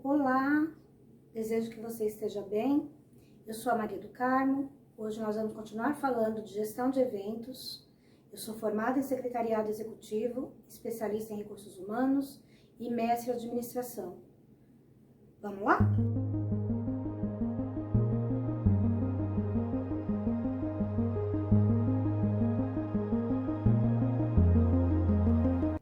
Olá, desejo que você esteja bem. Eu sou a Maria do Carmo. Hoje nós vamos continuar falando de gestão de eventos. Eu sou formada em secretariado executivo, especialista em recursos humanos e mestre em administração. Vamos lá?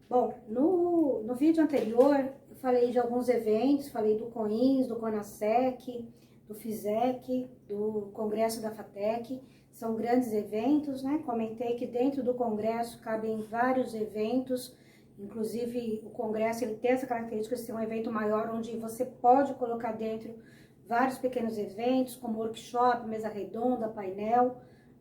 Bom, no vídeo anterior eu falei de alguns eventos, falei do COINS, do CONASEC, do FISEC, do Congresso da FATEC. São grandes eventos, né? Comentei que dentro do Congresso cabem vários eventos, inclusive o Congresso ele tem essa característica de ser um evento maior, onde você pode colocar dentro vários pequenos eventos, como workshop, mesa redonda, painel,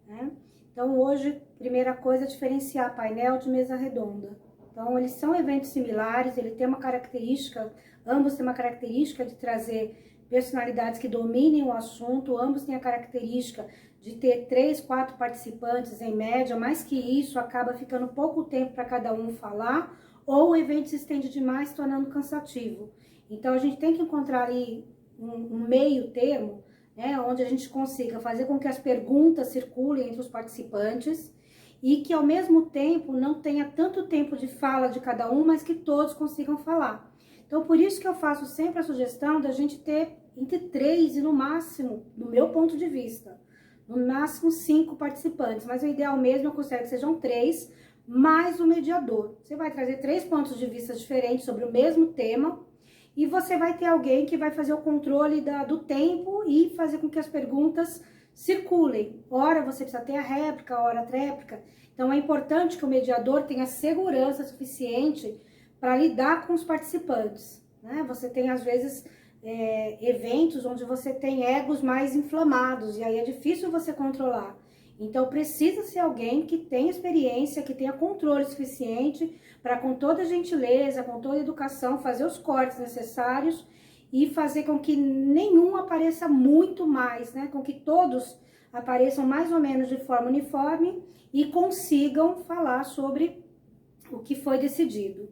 né? Então hoje, primeira coisa é diferenciar painel de mesa redonda. Então, eles são eventos similares, ele tem uma característica, ambos têm uma característica de trazer personalidades que dominem o assunto, ambos têm a característica de ter 3, 4 participantes em média, mais que isso, acaba ficando pouco tempo para cada um falar, ou o evento se estende demais, tornando cansativo. Então, a gente tem que encontrar ali um meio termo, né, onde a gente consiga fazer com que as perguntas circulem entre os participantes, e que ao mesmo tempo não tenha tanto tempo de fala de cada um, mas que todos consigam falar. Então, por isso que eu faço sempre a sugestão da gente ter entre 3 e no máximo, do meu ponto de vista, no máximo 5 participantes, mas o ideal mesmo eu considero que sejam 3, mais o mediador. Você vai trazer 3 pontos de vista diferentes sobre o mesmo tema, e você vai ter alguém que vai fazer o controle do tempo e fazer com que as perguntas circulem. Ora você precisa ter a réplica, ora a tréplica. Então é importante que o mediador tenha segurança suficiente para lidar com os participantes, né? Você tem às vezes eventos onde você tem egos mais inflamados e aí é difícil você controlar. Então precisa ser alguém que tenha experiência, que tenha controle suficiente para, com toda gentileza, com toda educação, fazer os cortes necessários e fazer com que nenhum apareça muito mais, né? Com que todos apareçam mais ou menos de forma uniforme e consigam falar sobre o que foi decidido.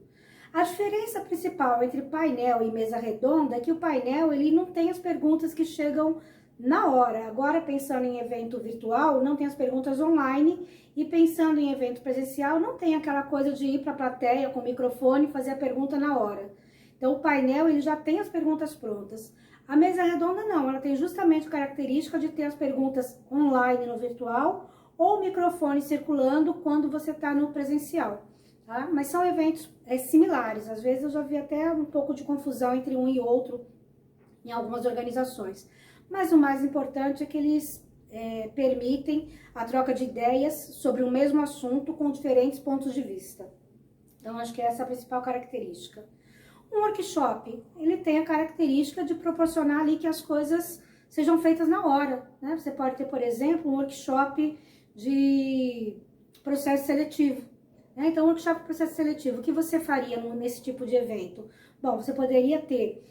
A diferença principal entre painel e mesa redonda é que o painel ele não tem as perguntas que chegam na hora. Agora, pensando em evento virtual, não tem as perguntas online, e pensando em evento presencial, não tem aquela coisa de ir para a plateia com o microfone e fazer a pergunta na hora. Então, o painel ele já tem as perguntas prontas. A mesa redonda não, ela tem justamente a característica de ter as perguntas online no virtual ou o microfone circulando quando você está no presencial, tá? Mas são eventos similares, às vezes eu já vi até um pouco de confusão entre um e outro em algumas organizações. Mas o mais importante é que eles permitem a troca de ideias sobre o mesmo assunto com diferentes pontos de vista. Então, acho que essa é a principal característica. Um workshop, ele tem a característica de proporcionar ali que as coisas sejam feitas na hora, né? Você pode ter, por exemplo, um workshop de processo seletivo, né? Então, um workshop de processo seletivo, o que você faria nesse tipo de evento? Bom, você poderia ter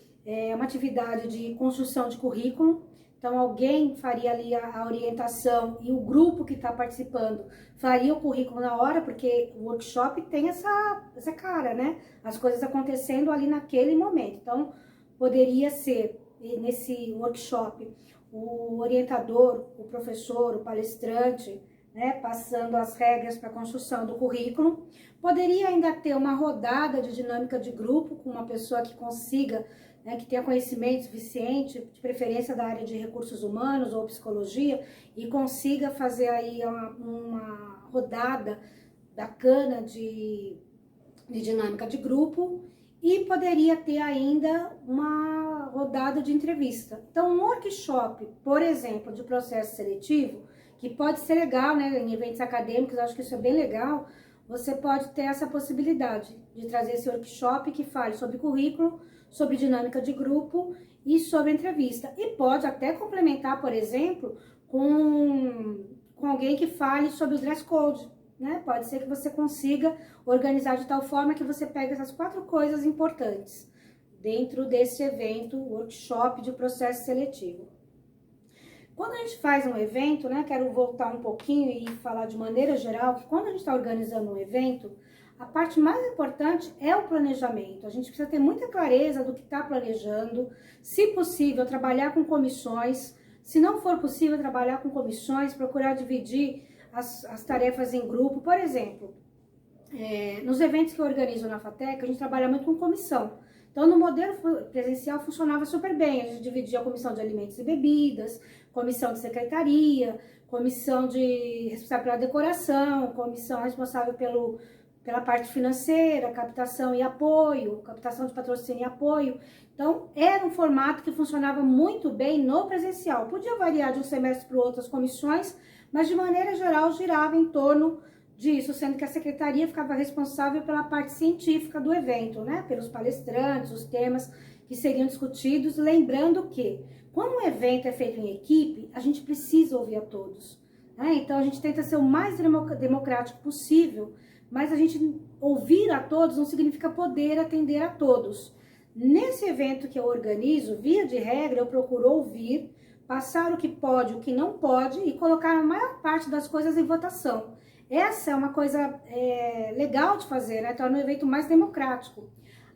uma atividade de construção de currículo. Então, alguém faria ali a orientação e o grupo que está participando faria o currículo na hora, porque o workshop tem essa cara, né? As coisas acontecendo ali naquele momento. Então, poderia ser, nesse workshop, o orientador, o professor, o palestrante, né? Passando as regras para a construção do currículo. Poderia ainda ter uma rodada de dinâmica de grupo com uma pessoa que consiga, né, que tenha conhecimento suficiente, de preferência da área de recursos humanos ou psicologia, e consiga fazer aí uma rodada bacana de dinâmica de grupo, e poderia ter ainda uma rodada de entrevista. Então, um workshop, por exemplo, de processo seletivo, que pode ser legal, né, em eventos acadêmicos, acho que isso é bem legal, você pode ter essa possibilidade de trazer esse workshop que fale sobre currículo, sobre dinâmica de grupo e sobre entrevista. E pode até complementar, por exemplo, com alguém que fale sobre o dress code, né? Pode ser que você consiga organizar de tal forma que você pegue essas 4 coisas importantes dentro desse evento, workshop de processo seletivo. Quando a gente faz um evento, né, quero voltar um pouquinho e falar de maneira geral, que quando a gente está organizando um evento, A parte mais importante é o planejamento. A gente precisa ter muita clareza do que está planejando. Se possível, trabalhar com comissões. Se não for possível trabalhar com comissões, procurar dividir as tarefas em grupo. Por exemplo, nos eventos que eu organizo na FATEC, a gente trabalha muito com comissão. Então, no modelo presencial funcionava super bem. A gente dividia a comissão de alimentos e bebidas, comissão de secretaria, comissão de responsável pela decoração, comissão responsável pela parte financeira, captação e apoio, captação de patrocínio e apoio. Então, era um formato que funcionava muito bem no presencial. Podia variar de um semestre para o outro as comissões, mas de maneira geral girava em torno disso, sendo que a secretaria ficava responsável pela parte científica do evento, né? Pelos palestrantes, os temas que seriam discutidos, lembrando que, quando um evento é feito em equipe, a gente precisa ouvir a todos, né? Então, a gente tenta ser o mais democrático possível, mas a gente ouvir a todos não significa poder atender a todos. Nesse evento que eu organizo, via de regra, eu procuro ouvir, passar o que pode, o que não pode e colocar a maior parte das coisas em votação. Essa é uma coisa legal de fazer, né? Torna o evento mais democrático.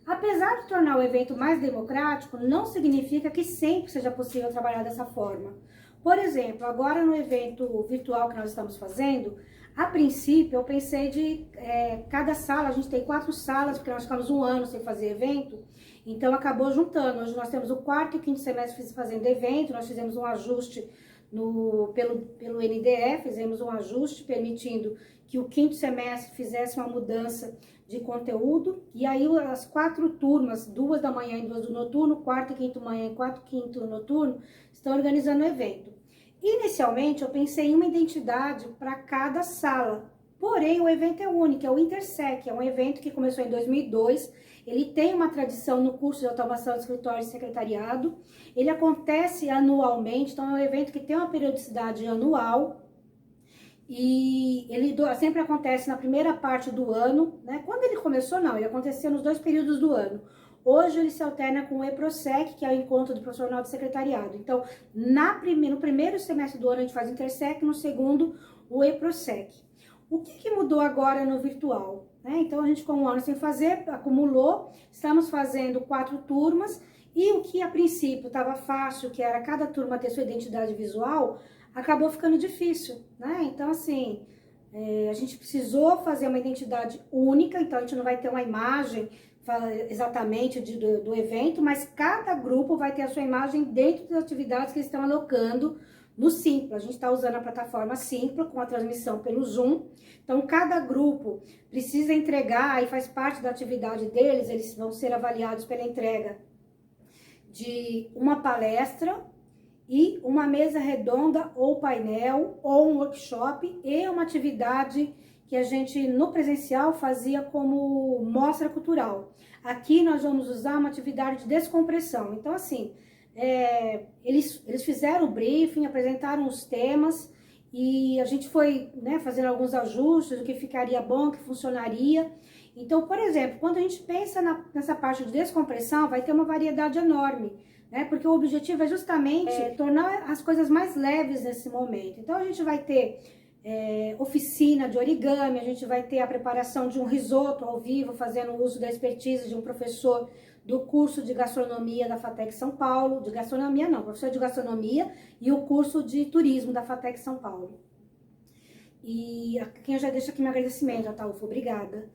Apesar de tornar o evento mais democrático, não significa que sempre seja possível trabalhar dessa forma. Por exemplo, agora no evento virtual que nós estamos fazendo, a princípio eu pensei de cada sala, a gente tem 4 salas, porque nós ficamos 1 ano sem fazer evento, então acabou juntando. Hoje nós temos o 4º e 5º semestre fazendo evento, nós fizemos um ajuste pelo NDE, fizemos um ajuste permitindo que o 5º semestre fizesse uma mudança de conteúdo, e aí as 4 turmas, 2 da manhã e 2 do noturno, 4º e 5º manhã e 4º e 5º noturno, estão organizando o evento. Inicialmente eu pensei em uma identidade para cada sala, porém o evento é único, é o Intersec, é um evento que começou em 2002, ele tem uma tradição no curso de automação de escritório e secretariado, ele acontece anualmente, então é um evento que tem uma periodicidade anual, e ele sempre acontece na primeira parte do ano, né? Quando ele começou, não, ele acontecia nos 2 períodos do ano. Hoje ele se alterna com o EPROSEC, que é o Encontro do Profissional de Secretariado. Então, no primeiro semestre do ano a gente faz o Intersec, no segundo o EPROSEC. O que mudou agora no virtual? Então, a gente com 1 ano sem fazer, acumulou, estamos fazendo 4 turmas, e o que a princípio estava fácil, que era cada turma ter sua identidade visual, acabou ficando difícil, né? Então, assim, a gente precisou fazer uma identidade única, então a gente não vai ter uma imagem exatamente do evento, mas cada grupo vai ter a sua imagem dentro das atividades que eles estão alocando no Simpla. A gente está usando a plataforma Simpla com a transmissão pelo Zoom, então cada grupo precisa entregar, e faz parte da atividade deles, eles vão ser avaliados pela entrega de uma palestra, e uma mesa redonda ou painel ou um workshop e uma atividade que a gente no presencial fazia como mostra cultural. Aqui nós vamos usar uma atividade de descompressão. Então assim, eles fizeram o briefing, apresentaram os temas e a gente foi, né, fazendo alguns ajustes, o que ficaria bom, o que funcionaria. Então, por exemplo, quando a gente pensa nessa parte de descompressão, vai ter uma variedade enorme, né? Porque o objetivo é justamente tornar as coisas mais leves nesse momento. Então, a gente vai ter oficina de origami, a gente vai ter a preparação de um risoto ao vivo, fazendo uso da expertise de um professor do curso de gastronomia da FATEC São Paulo, de gastronomia não, professor de gastronomia e o curso de turismo da FATEC São Paulo. E aqui eu já deixo aqui meu agradecimento, Ataúfo, obrigada.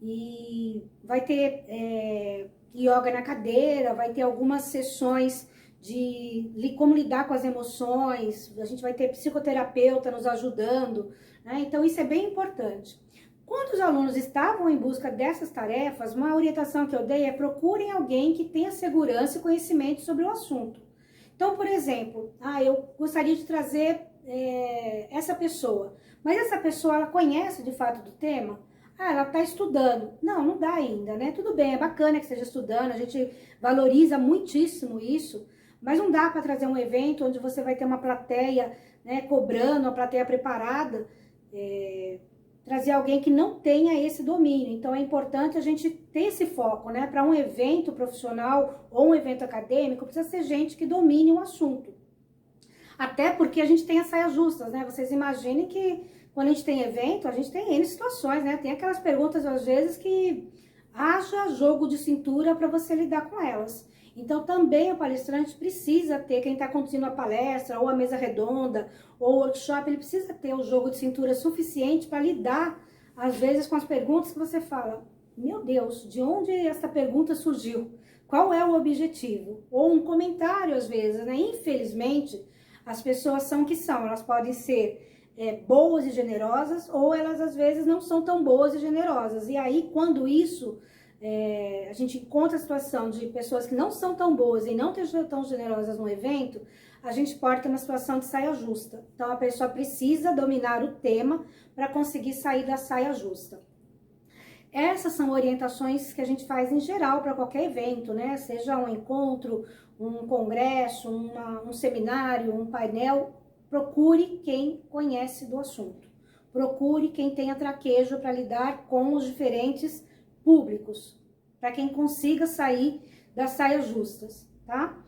E vai ter yoga na cadeira, vai ter algumas sessões de como lidar com as emoções, a gente vai ter psicoterapeuta nos ajudando, né? Então isso é bem importante. Quando os alunos estavam em busca dessas tarefas, uma orientação que eu dei é procurem alguém que tenha segurança e conhecimento sobre o assunto. Então, por exemplo, eu gostaria de trazer essa pessoa, mas essa pessoa ela conhece de fato do tema? Ela está estudando. Não dá ainda, né? Tudo bem, é bacana que esteja estudando, a gente valoriza muitíssimo isso, mas não dá para trazer um evento onde você vai ter uma plateia, né, cobrando, uma plateia preparada, trazer alguém que não tenha esse domínio. Então é importante a gente ter esse foco, né? Para um evento profissional ou um evento acadêmico, precisa ser gente que domine o assunto. Até porque a gente tem as saias justas, né? Vocês imaginem que quando a gente tem evento, a gente tem N situações, né? Tem aquelas perguntas, às vezes, que haja jogo de cintura para você lidar com elas. Então, também o palestrante precisa ter, quem está conduzindo a palestra, ou a mesa redonda, ou o workshop, ele precisa ter o jogo de cintura suficiente para lidar, às vezes, com as perguntas que você fala, meu Deus, de onde essa pergunta surgiu? Qual é o objetivo? Ou um comentário, às vezes, né? Infelizmente, as pessoas são o que são, elas podem ser boas e generosas, ou elas, às vezes, não são tão boas e generosas. E aí, quando isso... a gente encontra a situação de pessoas que não são tão boas e não tão generosas no evento, a gente pode ter uma situação de saia justa. Então, a pessoa precisa dominar o tema para conseguir sair da saia justa. Essas são orientações que a gente faz em geral para qualquer evento, né? Seja um encontro, um congresso, um seminário, um painel. Procure quem conhece do assunto. Procure quem tenha traquejo para lidar com os diferentes públicos, para quem consiga sair das saias justas, tá?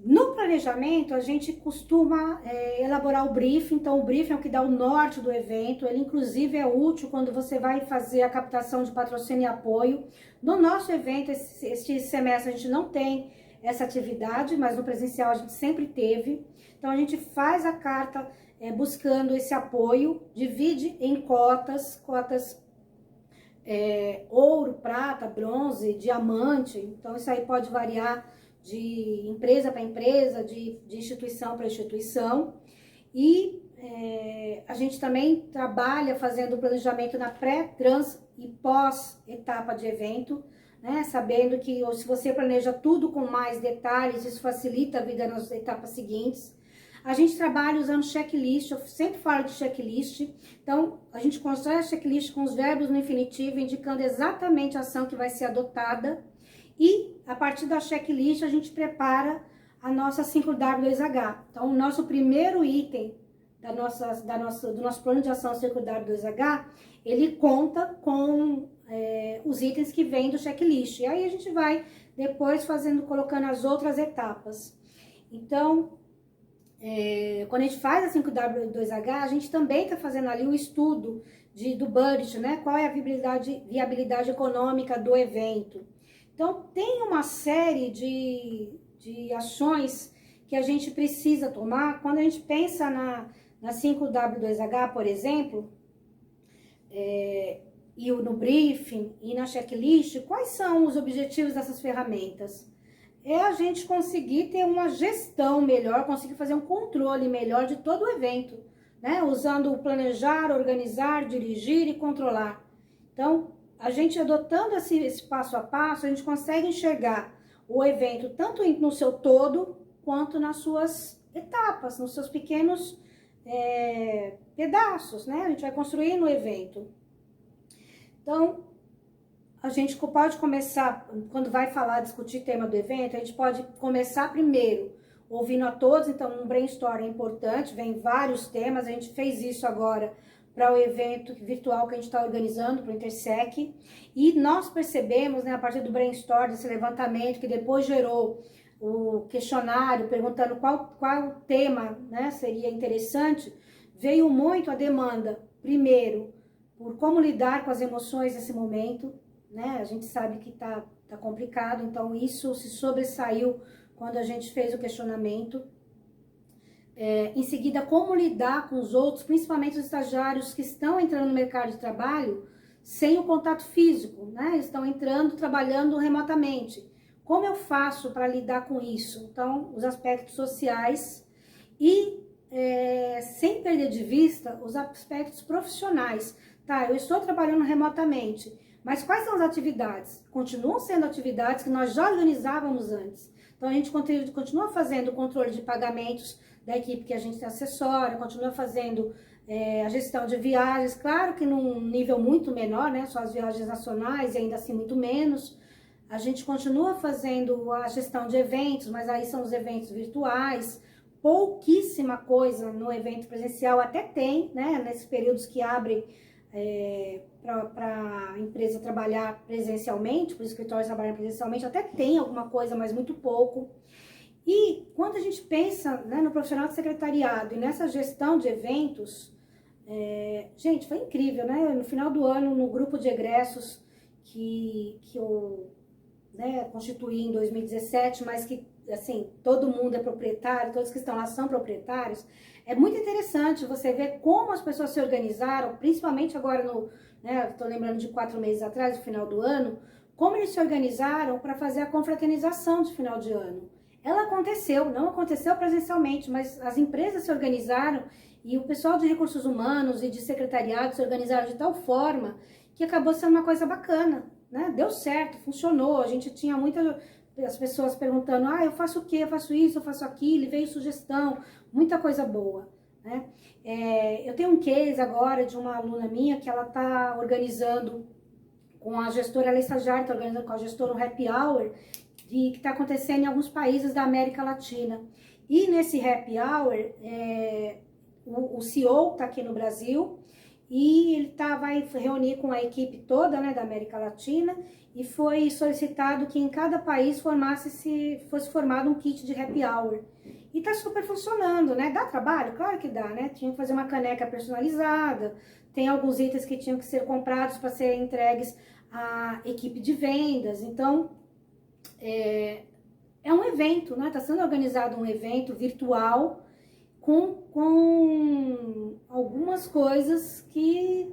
No planejamento, a gente costuma elaborar o briefing. Então o briefing é o que dá o norte do evento, ele inclusive é útil quando você vai fazer a captação de patrocínio e apoio. No nosso evento, este semestre a gente não tem essa atividade, mas no presencial a gente sempre teve. Então a gente faz a carta buscando esse apoio, divide em cotas ouro, prata, bronze, diamante. Então isso aí pode variar de empresa para empresa, de instituição para instituição. E a gente também trabalha fazendo o planejamento na pré, trans e pós etapa de evento, né? Sabendo que se você planeja tudo com mais detalhes, isso facilita a vida nas etapas seguintes. A gente trabalha usando checklist, eu sempre falo de checklist. Então, a gente constrói a checklist com os verbos no infinitivo, indicando exatamente a ação que vai ser adotada. E, a partir da checklist, a gente prepara a nossa 5W2H. Então, o nosso primeiro item do nosso plano de ação 5W2H, ele conta com os itens que vêm do checklist. E aí, a gente vai depois colocando as outras etapas. Então, quando a gente faz a 5W2H, a gente também está fazendo ali o estudo do budget, né? Qual é a viabilidade econômica do evento. Então, tem uma série de ações que a gente precisa tomar. Quando a gente pensa na 5W2H, por exemplo, e no briefing e na checklist, quais são os objetivos dessas ferramentas? É a gente conseguir ter uma gestão melhor, conseguir fazer um controle melhor de todo o evento, né? Usando o planejar, organizar, dirigir e controlar. Então, a gente adotando esse passo a passo, a gente consegue enxergar o evento tanto no seu todo, quanto nas suas etapas, nos seus pequenos pedaços, né? A gente vai construir no evento. Então, a gente pode começar, quando vai discutir tema do evento, a gente pode começar primeiro ouvindo a todos. Então um brainstorm é importante, vem vários temas, a gente fez isso agora para o evento virtual que a gente está organizando, para o Intersec, e nós percebemos, né, a partir do brainstorm, desse levantamento, que depois gerou o questionário, perguntando qual tema, né, seria interessante, veio muito a demanda, primeiro, por como lidar com as emoções nesse momento, né? A gente sabe que tá complicado, então isso se sobressaiu quando a gente fez o questionamento. Em seguida, como lidar com os outros, principalmente os estagiários que estão entrando no mercado de trabalho sem o contato físico, né? Eles estão entrando, trabalhando remotamente. Como eu faço para lidar com isso? Então, os aspectos sociais e, sem perder de vista, os aspectos profissionais. Tá, eu estou trabalhando remotamente, mas quais são as atividades? Continuam sendo atividades que nós já organizávamos antes. Então, a gente continua fazendo o controle de pagamentos da equipe que a gente assessora, continua fazendo a gestão de viagens, claro que num nível muito menor, né? Só as viagens nacionais e ainda assim muito menos. A gente continua fazendo a gestão de eventos, mas aí são os eventos virtuais. Pouquíssima coisa no evento presencial, até tem, né? Nesses períodos que abrem para a empresa trabalhar presencialmente, para os escritórios trabalhar presencialmente, até tem alguma coisa, mas muito pouco. E quando a gente pensa, né, no profissional de secretariado e nessa gestão de eventos, Gente, foi incrível, né? No final do ano, no grupo de egressos que eu, né, constituí em 2017, mas que, assim, todo mundo é proprietário, todos que estão lá são proprietários, é muito interessante você ver como as pessoas se organizaram, principalmente agora né, estou lembrando de 4 meses atrás, no final do ano, como eles se organizaram para fazer a confraternização de final de ano. Ela aconteceu, não aconteceu presencialmente, mas as empresas se organizaram e o pessoal de recursos humanos e de secretariado se organizaram de tal forma que acabou sendo uma coisa bacana, né? Deu certo, funcionou. A gente tinha as pessoas perguntando, eu faço o quê? Eu faço isso, eu faço aquilo, e veio sugestão, muita coisa boa, né? Eu tenho um case agora de uma aluna minha que ela está organizando com a gestora, ela é estagiária, está organizando com a gestora um happy hour que está acontecendo em alguns países da América Latina. E nesse happy hour, o CEO está aqui no Brasil e ele vai reunir com a equipe toda, né, da América Latina, e foi solicitado que em cada país fosse formado um kit de happy hour. E tá super funcionando, né? Dá trabalho? Claro que dá, né? Tinha que fazer uma caneca personalizada, tem alguns itens que tinham que ser comprados para serem entregues à equipe de vendas. Então, é um evento, né? Está sendo organizado um evento virtual com algumas coisas que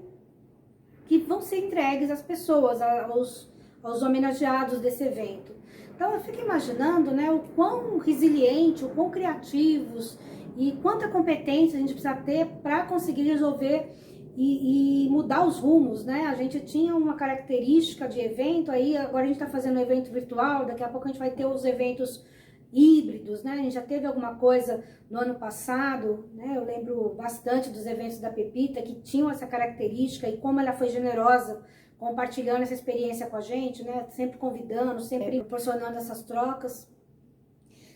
vão ser entregues às pessoas, aos homenageados desse evento. Então eu fico imaginando, né, o quão resiliente, o quão criativos e quanta competência a gente precisa ter para conseguir resolver e mudar os rumos, né? A gente tinha uma característica de evento, aí agora a gente está fazendo um evento virtual, daqui a pouco a gente vai ter os eventos híbridos, né? A gente já teve alguma coisa no ano passado, né? Eu lembro bastante dos eventos da Pepita que tinham essa característica e como ela foi generosa compartilhando essa experiência com a gente, né? Sempre convidando, sempre proporcionando essas trocas.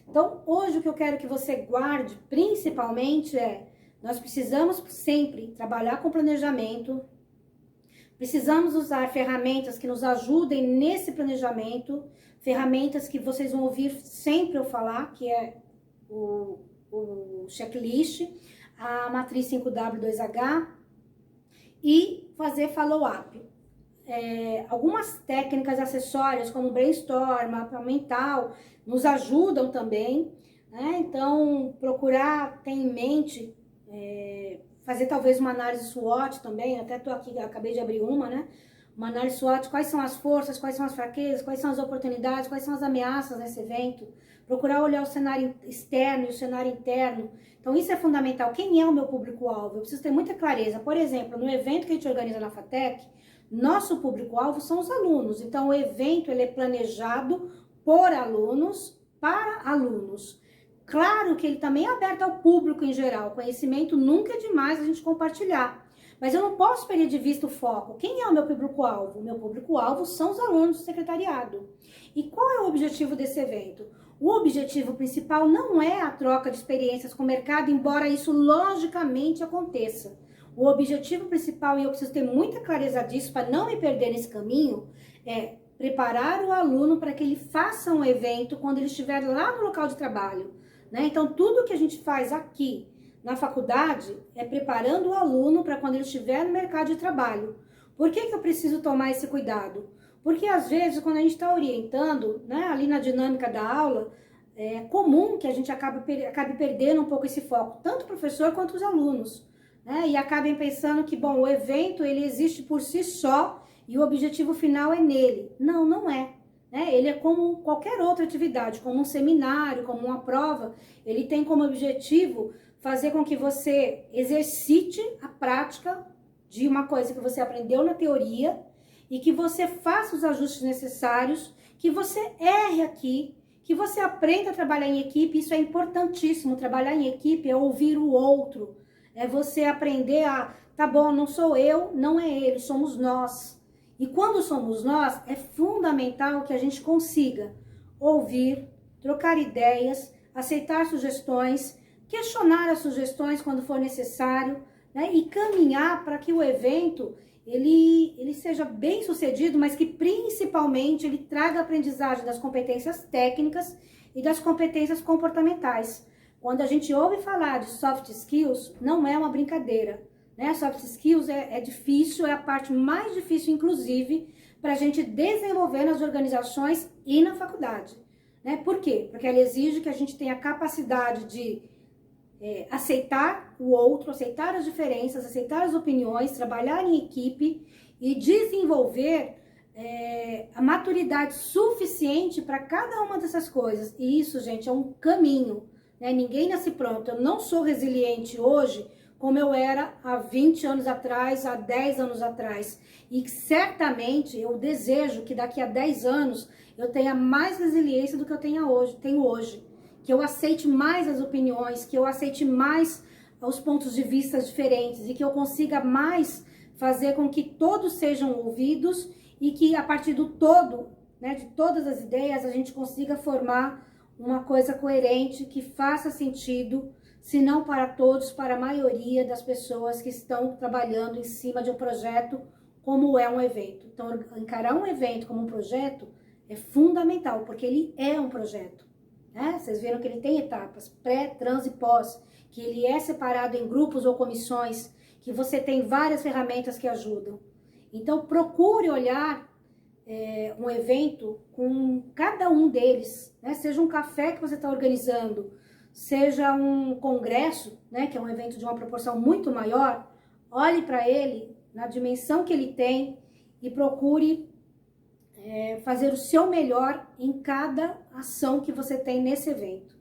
Então, hoje o que eu quero que você guarde, principalmente, nós precisamos sempre trabalhar com planejamento, precisamos usar ferramentas que nos ajudem nesse planejamento, ferramentas que vocês vão ouvir sempre eu falar, que é o checklist, a matriz 5W2H e fazer follow-up. Algumas técnicas acessórias, como brainstorm, mapa mental, nos ajudam também, né? Então, procurar ter em mente, fazer talvez uma análise SWOT também, até tô aqui, acabei de abrir uma, né? Uma análise SWOT, quais são as forças, quais são as fraquezas, quais são as oportunidades, quais são as ameaças nesse evento. Procurar olhar o cenário externo e o cenário interno. Então, isso é fundamental. Quem é o meu público-alvo? Eu preciso ter muita clareza. Por exemplo, no evento que a gente organiza na FATEC, nosso público-alvo são os alunos. Então, o evento ele é planejado por alunos, para alunos. Claro que ele também é aberto ao público em geral. Conhecimento nunca é demais a gente compartilhar. Mas eu não posso perder de vista o foco. Quem é o meu público-alvo? O meu público-alvo são os alunos do secretariado. E qual é o objetivo desse evento? O objetivo principal não é a troca de experiências com o mercado, embora isso logicamente aconteça. O objetivo principal, e eu preciso ter muita clareza disso para não me perder nesse caminho, é preparar o aluno para que ele faça um evento quando ele estiver lá no local de trabalho, né? Então, tudo que a gente faz aqui na faculdade é preparando o aluno para quando ele estiver no mercado de trabalho. Por que eu preciso tomar esse cuidado? Porque às vezes, quando a gente está orientando, né, ali na dinâmica da aula, é comum que a gente acabe perdendo um pouco esse foco, tanto o professor quanto os alunos, né? E acabem pensando que, bom, o evento ele existe por si só e o objetivo final é nele. Não, não é. Né? Ele é como qualquer outra atividade, como um seminário, como uma prova, ele tem como objetivo fazer com que você exercite a prática de uma coisa que você aprendeu na teoria e que você faça os ajustes necessários, que você erre aqui, que você aprenda a trabalhar em equipe. Isso é importantíssimo. Trabalhar em equipe é ouvir o outro, é você aprender tá bom, não sou eu, não é ele, somos nós. E quando somos nós, é fundamental que a gente consiga ouvir, trocar ideias, aceitar sugestões, questionar as sugestões quando for necessário, né? E caminhar para que o evento ele seja bem sucedido, mas que principalmente ele traga aprendizagem das competências técnicas e das competências comportamentais. Quando a gente ouve falar de soft skills, não é uma brincadeira. né? Soft skills é difícil, é a parte mais difícil, inclusive, para a gente desenvolver nas organizações e na faculdade, né? Por quê? Porque ela exige que a gente tenha a capacidade de aceitar o outro, aceitar as diferenças, aceitar as opiniões, trabalhar em equipe e desenvolver a maturidade suficiente para cada uma dessas coisas. E isso, gente, é um caminho, né? Ninguém nasce pronto. Eu não sou resiliente hoje como eu era há 20 anos atrás, há 10 anos atrás. E certamente eu desejo que daqui a 10 anos eu tenha mais resiliência do que eu tenho hoje. Que eu aceite mais as opiniões, que eu aceite mais os pontos de vista diferentes e que eu consiga mais fazer com que todos sejam ouvidos e que a partir do todo, né, de todas as ideias, a gente consiga formar uma coisa coerente que faça sentido, se não para todos, para a maioria das pessoas que estão trabalhando em cima de um projeto como é um evento. Então, encarar um evento como um projeto é fundamental, porque ele é um projeto. Vocês viram que ele tem etapas, pré, trans e pós, que ele é separado em grupos ou comissões, que você tem várias ferramentas que ajudam. Então, procure olhar um evento com cada um deles, né? Seja um café que você está organizando, seja um congresso, né, que é um evento de uma proporção muito maior, olhe para ele na dimensão que ele tem e procure fazer o seu melhor em cada ação que você tem nesse evento,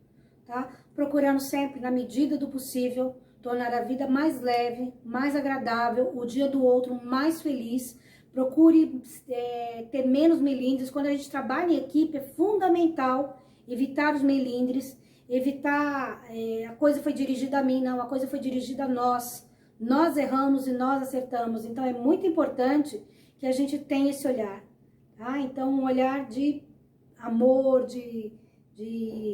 tá? Procurando sempre, na medida do possível, tornar a vida mais leve, mais agradável, o dia do outro mais feliz. Procure ter menos melindres. Quando a gente trabalha em equipe, é fundamental evitar os melindres, evitar a coisa foi dirigida a mim, não, a coisa foi dirigida a nós. Nós erramos e nós acertamos. Então, é muito importante que a gente tenha esse olhar. Então, um olhar de amor, de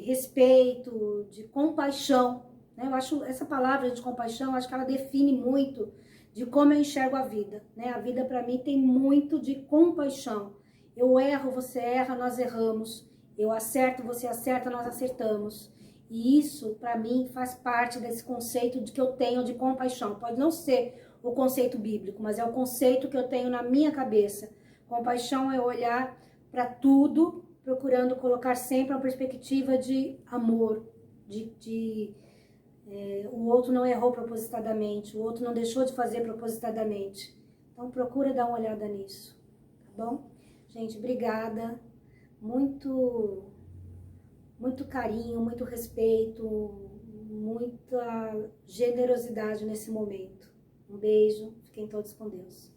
respeito, de compaixão, né? Eu acho essa palavra de compaixão, acho que ela define muito de como eu enxergo a vida, né? A vida para mim tem muito de compaixão. Eu erro, você erra, nós erramos. Eu acerto, você acerta, nós acertamos. E isso, para mim, faz parte desse conceito que eu tenho de compaixão. Pode não ser o conceito bíblico, mas é o conceito que eu tenho na minha cabeça. Compaixão é olhar para tudo, procurando colocar sempre uma perspectiva de amor, o outro não errou propositadamente, o outro não deixou de fazer propositadamente. Então, procura dar uma olhada nisso, tá bom? Gente, obrigada. Muito carinho, muito respeito, muita generosidade nesse momento. Um beijo, fiquem todos com Deus.